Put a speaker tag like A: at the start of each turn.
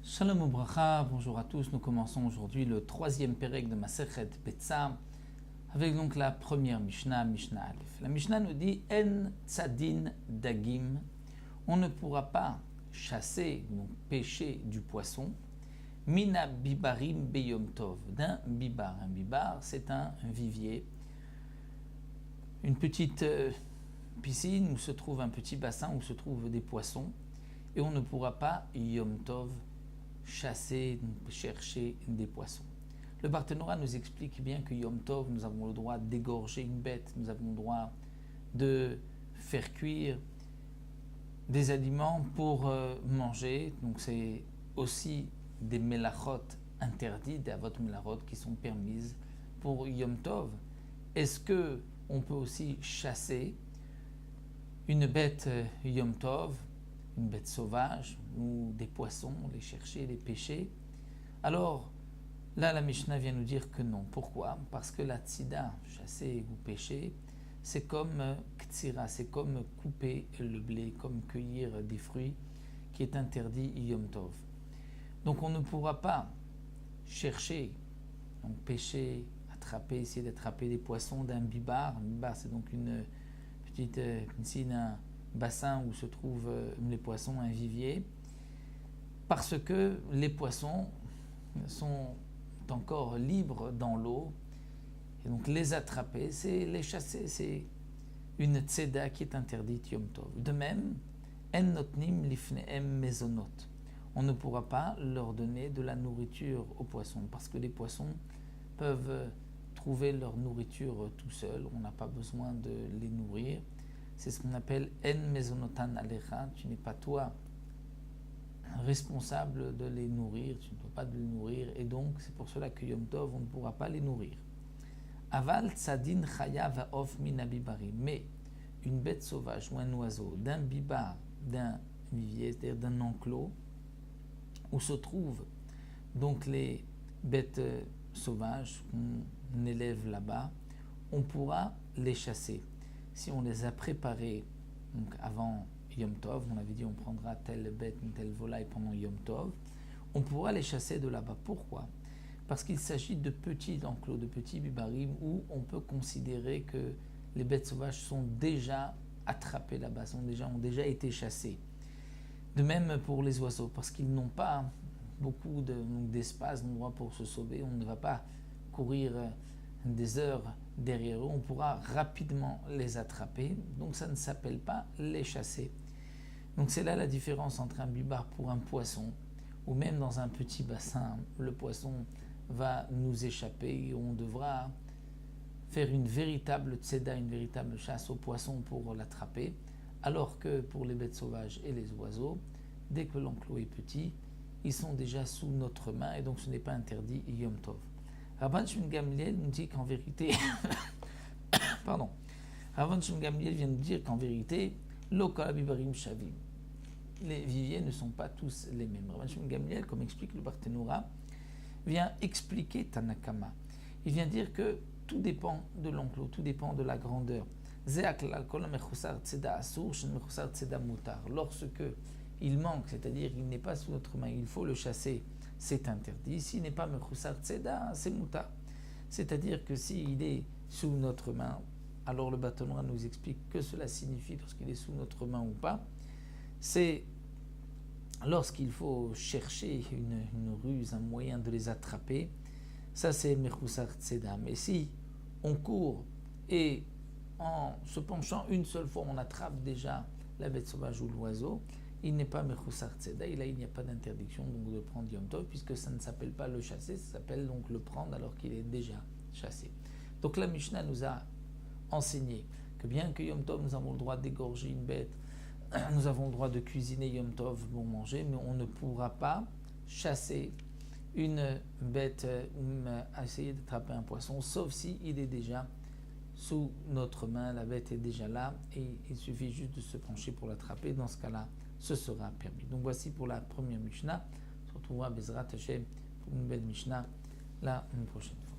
A: Shalom Ubracha, bonjour à tous. Nous commençons aujourd'hui le troisième pérek de Masechet Betzah avec donc la première Mishnah, Mishnah Aleph. La Mishnah nous dit En tzadin dagim, on ne pourra pas chasser, donc pêcher du poisson, mina bibarim beyom tov, d'un bibar. Un bibar, c'est un vivier, une petite piscine où se trouve un petit bassin où se trouvent des poissons, et on ne pourra pas yom tov chasser, chercher des poissons. Le Barthénora nous explique bien que Yom Tov, nous avons le droit d'égorger une bête, nous avons le droit de faire cuire des aliments pour manger. Donc c'est aussi des melachot interdits, des avot melachot qui sont permises pour Yom Tov. Est-ce que on peut aussi chasser une bête Yom Tov, une bête sauvage ou des poissons, les chercher, les pêcher? Alors là, la Mishnah vient nous dire que non. Pourquoi? Parce que la tzida, chasser ou pêcher, c'est comme ktsira, c'est comme couper le blé, comme cueillir des fruits, qui est interdit Yom Tov. Donc on ne pourra pas chercher, donc pêcher, attraper, essayer d'attraper des poissons d'un bibar. Un bibar, c'est donc une petite piscine, un bassin où se trouvent les poissons, un vivier, parce que les poissons sont encore libres dans l'eau, et donc les attraper, c'est les chasser, c'est une tzeda qui est interdite Yom Tov. De même, en notnim lifnehem mezonot, on ne pourra pas leur donner de la nourriture aux poissons, parce que les poissons peuvent trouver leur nourriture tout seuls, on n'a pas besoin de les nourrir. C'est ce qu'on appelle en mezonotan alecha, tu n'es pas toi responsable de les nourrir, tu ne peux pas les nourrir, et donc c'est pour cela que Yom Tov, on ne pourra pas les nourrir. Aval tzadin chaya va'of min bibarim, mais une bête sauvage ou un oiseau d'un bibar, d'un vivier, c'est-à-dire d'un enclos, où se trouvent donc les bêtes sauvages qu'on élève là-bas, on pourra les chasser. Si on les a préparés donc avant Yom Tov, on avait dit on prendra telle bête, telle volaille pendant Yom Tov, on pourra les chasser de là-bas. Pourquoi? Parce qu'il s'agit de petits enclos, de petits bibarim où on peut considérer que les bêtes sauvages sont déjà attrapées là-bas, ont déjà été chassées. De même pour les oiseaux, parce qu'ils n'ont pas beaucoup d'espace, d'endroit pour se sauver, on ne va pas courir des heures derrière eux, on pourra rapidement les attraper, donc ça ne s'appelle pas les chasser. Donc c'est là la différence entre un bibar pour un poisson, ou même dans un petit bassin, le poisson va nous échapper et on devra faire une véritable tzeda, une véritable chasse au poisson pour l'attraper, alors que pour les bêtes sauvages et les oiseaux, dès que l'enclos est petit, ils sont déjà sous notre main et donc ce n'est pas interdit Yom Tov. Rabban Shimon Gamliel nous dit qu'en vérité, Rabban Shimon Gamliel vient nous dire qu'en vérité, lo kol habibarim shavim, les viviers ne sont pas tous les mêmes. Rabban Shimon Gamliel, comme explique le Barthénora, vient expliquer Tanakama. Il vient dire que tout dépend de l'enclos, tout dépend de la grandeur. Lorsque il manque, c'est-à-dire qu'il n'est pas sous notre main, il faut le chasser, c'est interdit. S'il n'est pas mechusar tzeda, c'est mutar. C'est-à-dire que s'il est sous notre main, alors le Barthénora nous explique que cela signifie lorsqu'il est sous notre main ou pas. C'est lorsqu'il faut chercher une ruse, un moyen de les attraper, ça c'est mechusar tzeda. Mais si on court et en se penchant une seule fois, on attrape déjà la bête sauvage ou l'oiseau, il n'est pas mechusar tzeda, et là il n'y a pas d'interdiction donc de prendre Yom Tov, puisque ça ne s'appelle pas le chasser, ça s'appelle donc le prendre alors qu'il est déjà chassé. Donc la Mishnah nous a enseigné que bien que Yom Tov, nous avons le droit d'égorger une bête, nous avons le droit de cuisiner Yom Tov pour manger, mais on ne pourra pas chasser une bête ou essayer d'attraper un poisson, sauf si il est déjà sous notre main, la bête est déjà là et il suffit juste de se pencher pour l'attraper. Dans ce cas-là, ce sera permis. Donc voici pour la première Mishnah. On se retrouvera Bezrat Hashem pour une belle Mishnah la prochaine fois.